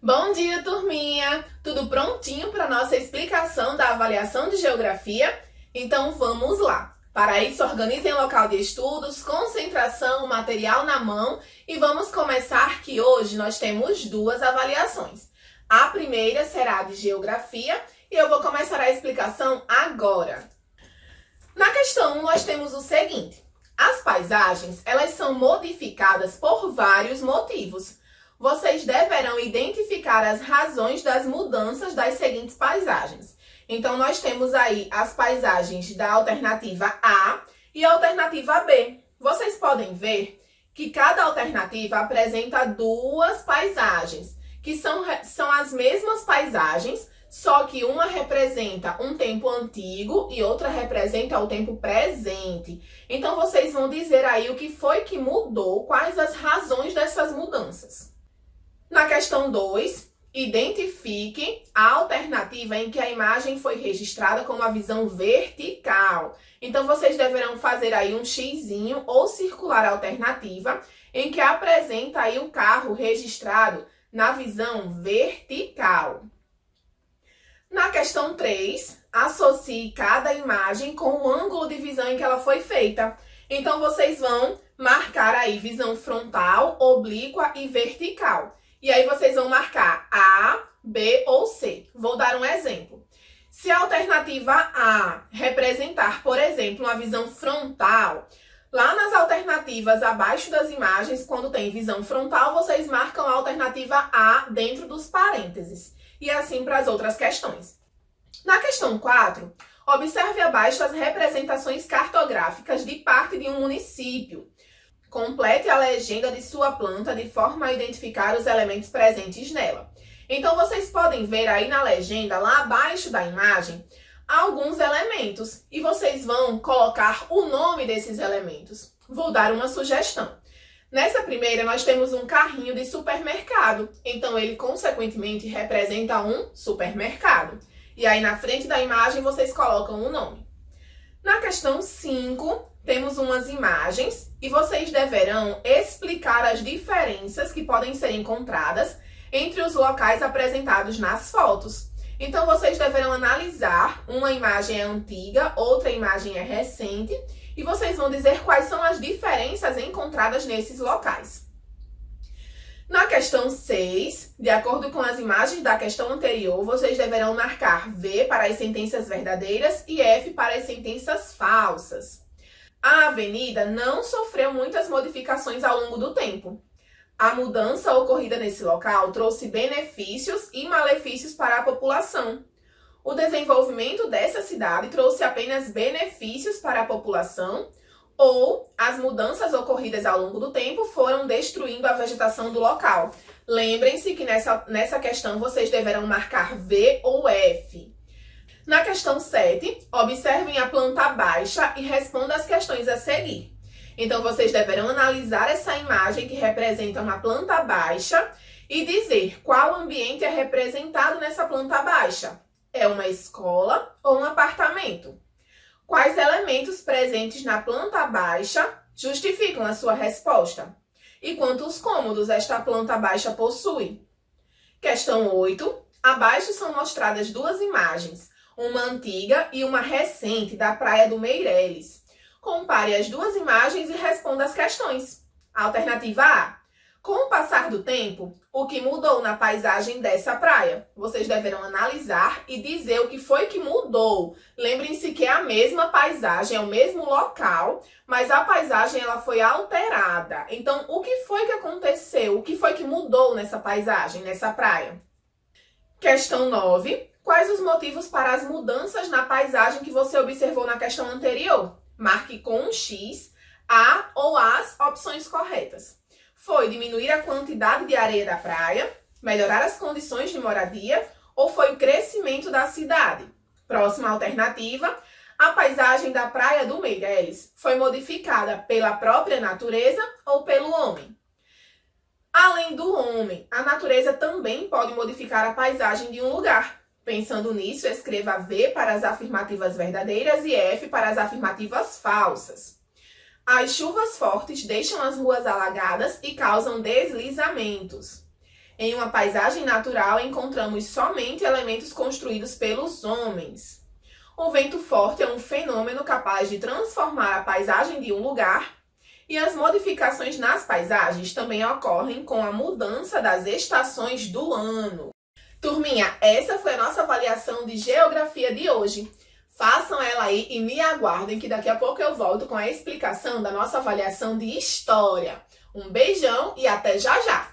Bom dia, turminha! Tudo prontinho para nossa explicação da avaliação de geografia? Então vamos lá! Para isso, organizem o local de estudos, concentração, material na mão e vamos começar que hoje nós temos duas avaliações. A primeira será de geografia e eu vou começar a explicação agora. Na questão 1, nós temos o seguinte: as paisagens, elas são modificadas por vários motivos. Vocês deverão identificar as razões das mudanças das seguintes paisagens. Então, nós temos aí as paisagens da alternativa A e a alternativa B. Vocês podem ver que cada alternativa apresenta duas paisagens, que são as mesmas paisagens, só que uma representa um tempo antigo e outra representa o tempo presente. Então, vocês vão dizer aí o que foi que mudou, quais as razões dessas mudanças. Na questão 2, identifique a alternativa em que a imagem foi registrada com uma visão vertical. Então, vocês deverão fazer aí um xizinho ou circular a alternativa em que apresenta aí o carro registrado na visão vertical. Na questão 3, associe cada imagem com o ângulo de visão em que ela foi feita. Então, vocês vão marcar aí visão frontal, oblíqua e vertical. E aí, vocês vão marcar A, B ou C. Vou dar um exemplo. Se a alternativa A representar, por exemplo, uma visão frontal, lá nas alternativas abaixo das imagens, quando tem visão frontal, vocês marcam a alternativa A dentro dos parênteses. E assim para as outras questões. Na questão 4, observe abaixo as representações cartográficas de parte de um município. Complete a legenda de sua planta de forma a identificar os elementos presentes nela. Então, vocês podem ver aí na legenda, lá abaixo da imagem, alguns elementos. E vocês vão colocar o nome desses elementos. Vou dar uma sugestão. Nessa primeira, nós temos um carrinho de supermercado. Então, ele, consequentemente, representa um supermercado. E aí, na frente da imagem, vocês colocam o nome. Na questão 5, temos umas imagens e vocês deverão explicar as diferenças que podem ser encontradas entre os locais apresentados nas fotos. Então, vocês deverão analisar, uma imagem é antiga, outra imagem é recente, e vocês vão dizer quais são as diferenças encontradas nesses locais. Na questão 6, de acordo com as imagens da questão anterior, vocês deverão marcar V para as sentenças verdadeiras e F para as sentenças falsas. A avenida não sofreu muitas modificações ao longo do tempo. A mudança ocorrida nesse local trouxe benefícios e malefícios para a população. O desenvolvimento dessa cidade trouxe apenas benefícios para a população, ou as mudanças ocorridas ao longo do tempo foram destruindo a vegetação do local. Lembrem-se que nessa questão vocês deverão marcar V ou F. Na questão 7, observem a planta baixa e respondam as questões a seguir. Então, vocês deverão analisar essa imagem que representa uma planta baixa e dizer qual ambiente é representado nessa planta baixa. É uma escola ou um apartamento? Quais elementos presentes na planta baixa justificam a sua resposta? E quantos cômodos esta planta baixa possui? Questão 8. Abaixo são mostradas duas imagens, uma antiga e uma recente da Praia do Meireles. Compare as duas imagens e responda as questões. Alternativa A. Com o passar do tempo, o que mudou na paisagem dessa praia? Vocês deverão analisar e dizer o que foi que mudou. Lembrem-se que é a mesma paisagem, é o mesmo local, mas a paisagem ela foi alterada. Então, o que foi que aconteceu? O que foi que mudou nessa paisagem, nessa praia? Questão 9. Quais os motivos para as mudanças na paisagem que você observou na questão anterior? Marque com um X a ou as opções corretas. Foi diminuir a quantidade de areia da praia, melhorar as condições de moradia ou foi o crescimento da cidade? Próxima alternativa, a paisagem da Praia do Meireles foi modificada pela própria natureza ou pelo homem? Além do homem, a natureza também pode modificar a paisagem de um lugar. Pensando nisso, escreva V para as afirmativas verdadeiras e F para as afirmativas falsas. As chuvas fortes deixam as ruas alagadas e causam deslizamentos. Em uma paisagem natural, encontramos somente elementos construídos pelos homens. O vento forte é um fenômeno capaz de transformar a paisagem de um lugar, e as modificações nas paisagens também ocorrem com a mudança das estações do ano. Turminha, essa foi a nossa avaliação de geografia de hoje. Façam ela aí e me aguardem que daqui a pouco eu volto com a explicação da nossa avaliação de história. Um beijão e até já já!